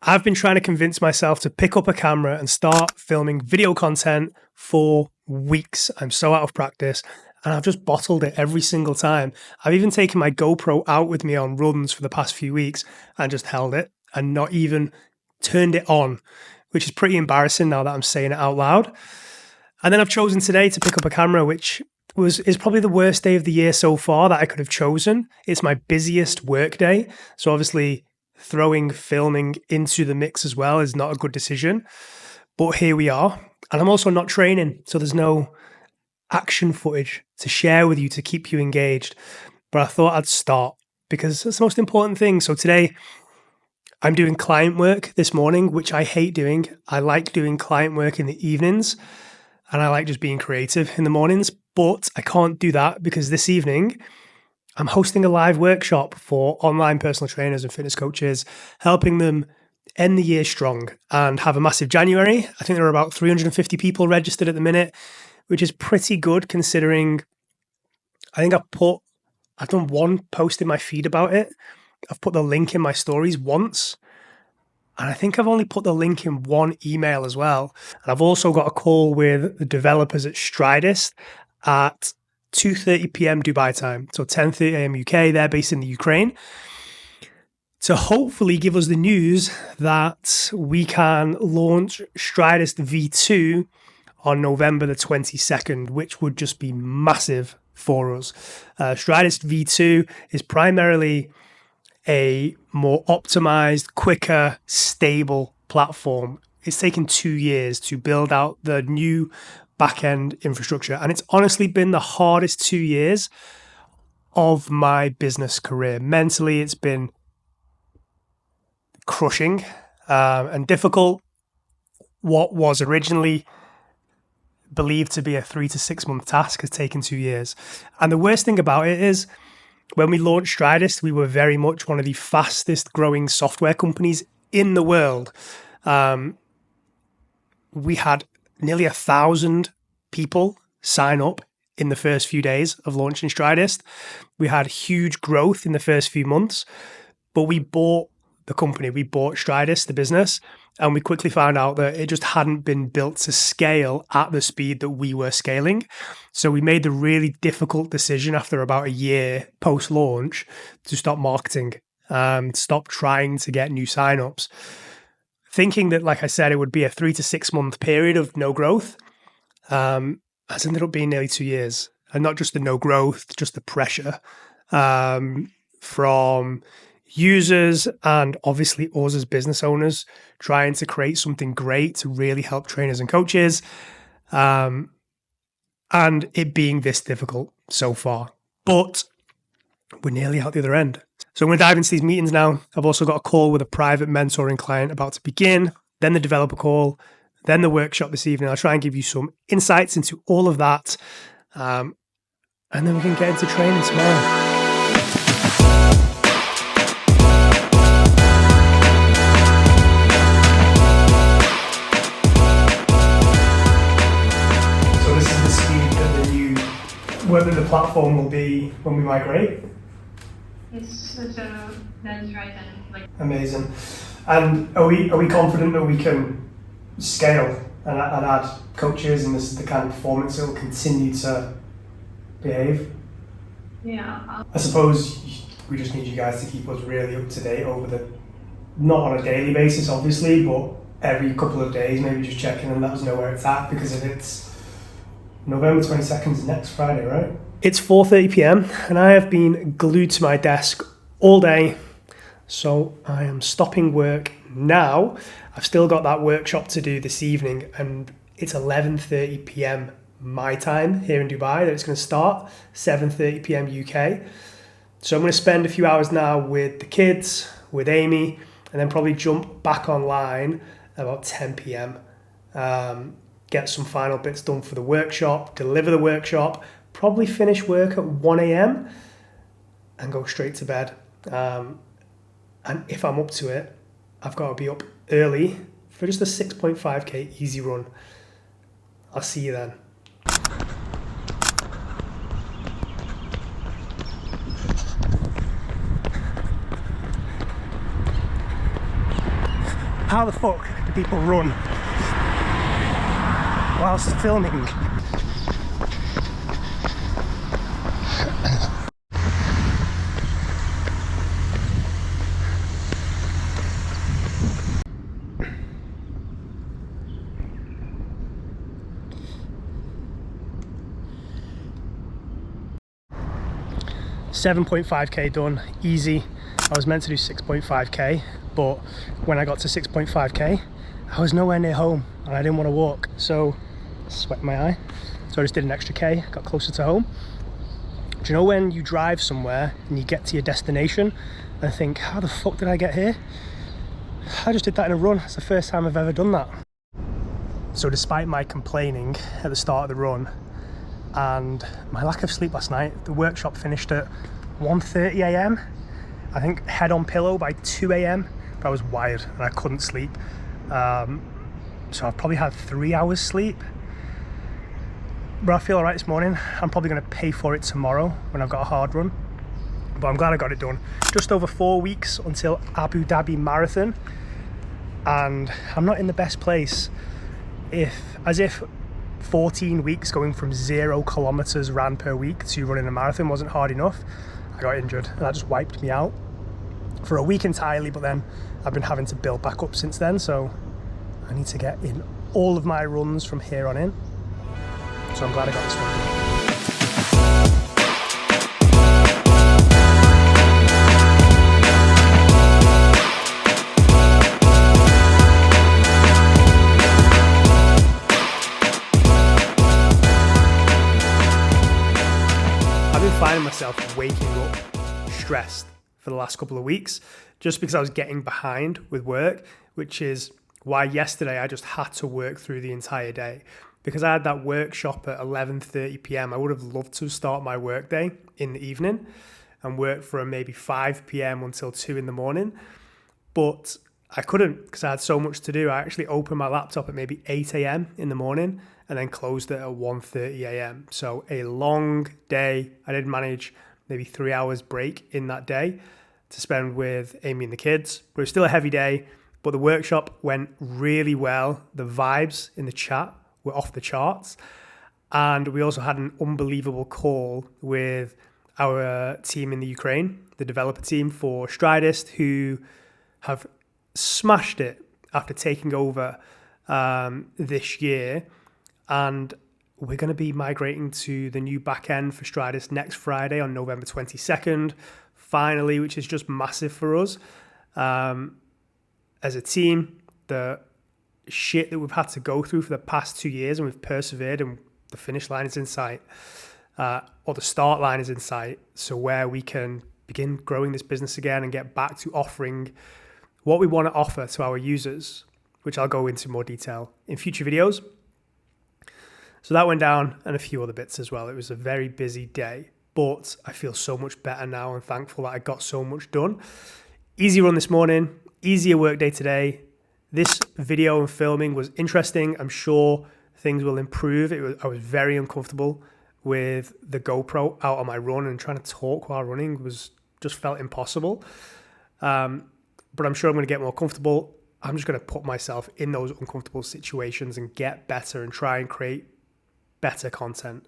I've been trying to convince myself to pick up a camera and start filming video content for weeks. I'm so out of practice and I've just bottled it every single time. I've even taken my GoPro out with me on runs for the past few weeks and just held it and not even turned it on, which is pretty embarrassing now that I'm saying it out loud. And then I've chosen today to pick up a camera, which is probably the worst day of the year so far that I could have chosen. It's my busiest work day. So obviously throwing filming into the mix as well is not a good decision. But here we are. And I'm also not training, so there's no action footage to share with you to keep you engaged. But I thought I'd start because it's the most important thing. So today I'm doing client work this morning, which I hate doing. I like doing client work in the evenings and I like just being creative in the mornings, but I can't do that because this evening I'm hosting a live workshop for online personal trainers and fitness coaches, helping them end the year strong and have a massive January. I think there are about 350 people registered at the minute, which is pretty good considering I think I've done one post in my feed about it. I've put the link in my stories once. And I think I've only put the link in one email as well. And I've also got a call with the developers at Stridist at 2:30 p.m. Dubai time, so 10:30 a.m. UK. They're based in the Ukraine, to hopefully give us the news that we can launch Stridist V2 on November the 22nd, which would just be massive for us. Stridist V2 is primarily a more optimized, quicker, stable platform. It's taken 2 years to build out the new back-end infrastructure. And it's honestly been the hardest 2 years of my business career. Mentally, it's been crushing and difficult. What was originally believed to be a 3 to 6 month task has taken 2 years. And the worst thing about it is when we launched Stridist, we were very much one of the fastest growing software companies in the world. We had nearly 1,000 people sign up in the first few days of launching Stridist. We had huge growth in the first few months, but we bought the company, we bought Stridist, the business, and we quickly found out that it just hadn't been built to scale at the speed that we were scaling. So we made the really difficult decision after about a year post-launch to stop marketing, stop trying to get new signups, thinking that, like I said, it would be a 3 to 6 month period of no growth. Has ended up being nearly 2 years. And not just the no growth, just the pressure from users and obviously us as business owners trying to create something great to really help trainers and coaches, and it being this difficult so far. But we're nearly out the other end. So I'm going to dive into these meetings now. I've also got a call with a private mentoring client about to begin, then the developer call, then the workshop this evening. I'll try and give you some insights into all of that, and then we can get into training tomorrow. Whether the platform will be when we migrate. Yes, so that is right. And amazing. And are we confident that we can scale and add coaches and the kind of performance that will continue to behave? Yeah. I suppose we just need you guys to keep us really up to date not on a daily basis, obviously, but every couple of days, maybe just check in and let us know where it's at, because if it's November 22nd is next Friday, right? It's 4:30 p.m. and I have been glued to my desk all day. So I am stopping work now. I've still got that workshop to do this evening and it's 11:30 p.m. my time here in Dubai that it's going to start, 7:30 p.m. UK. So I'm going to spend a few hours now with the kids, with Amy, and then probably jump back online about 10 p.m. Get some final bits done for the workshop, deliver the workshop, probably finish work at 1 a.m. and go straight to bed. And if I'm up to it, I've got to be up early for just a 6.5k easy run. I'll see you then. How the fuck do people run whilst filming? $7.5k done, easy. I was meant to do 6.5k, but when I got to 6.5k, I was nowhere near home and I didn't want to walk. So, sweat in my eye. So I just did an extra K, got closer to home. Do you know when you drive somewhere and you get to your destination and think, how the fuck did I get here? I just did that in a run. It's the first time I've ever done that. So despite my complaining at the start of the run and my lack of sleep last night, the workshop finished at 1:30 a.m. I think head on pillow by 2 a.m. but I was wired and I couldn't sleep. So I've probably had 3 hours sleep. But I feel all right this morning. I'm probably going to pay for it tomorrow when I've got a hard run. But I'm glad I got it done. Just over 4 weeks until Abu Dhabi Marathon. And I'm not in the best place. As if 14 weeks going from 0 kilometers ran per week to running a marathon wasn't hard enough. I got injured and that just wiped me out for a week entirely, but then I've been having to build back up since then, so I need to get in all of my runs from here on in. So I'm glad I got this one done. Finding myself waking up stressed for the last couple of weeks just because I was getting behind with work, which is why yesterday I just had to work through the entire day. Because I had that workshop at 11:30 p.m, I would have loved to start my work day in the evening and work from maybe 5 p.m. until 2 in the morning. But I couldn't because I had so much to do. I actually opened my laptop at maybe 8 a.m. in the morning and then closed it at 1:30 a.m. So a long day. I did manage maybe 3 hours break in that day to spend with Amy and the kids. But it was still a heavy day. But the workshop went really well. The vibes in the chat were off the charts. And we also had an unbelievable call with our team in the Ukraine, the developer team for Stridist, who have smashed it after taking over this year. And we're going to be migrating to the new back end for Stridist next Friday on November 22nd, finally, which is just massive for us. As a team, the shit that we've had to go through for the past 2 years, and we've persevered, and the finish line is in sight, or the start line is in sight. So where we can begin growing this business again and get back to offering what we want to offer to our users, which I'll go into more detail in future videos. So that went down, and a few other bits as well. It was a very busy day, but I feel so much better now and thankful that I got so much done. Easy run this morning, easier work day today. This video and filming was interesting. I'm sure things will improve. I was very uncomfortable with the GoPro out on my run, and trying to talk while running just felt impossible. But I'm sure I'm going to get more comfortable. I'm just going to put myself in those uncomfortable situations and get better and try and create better content.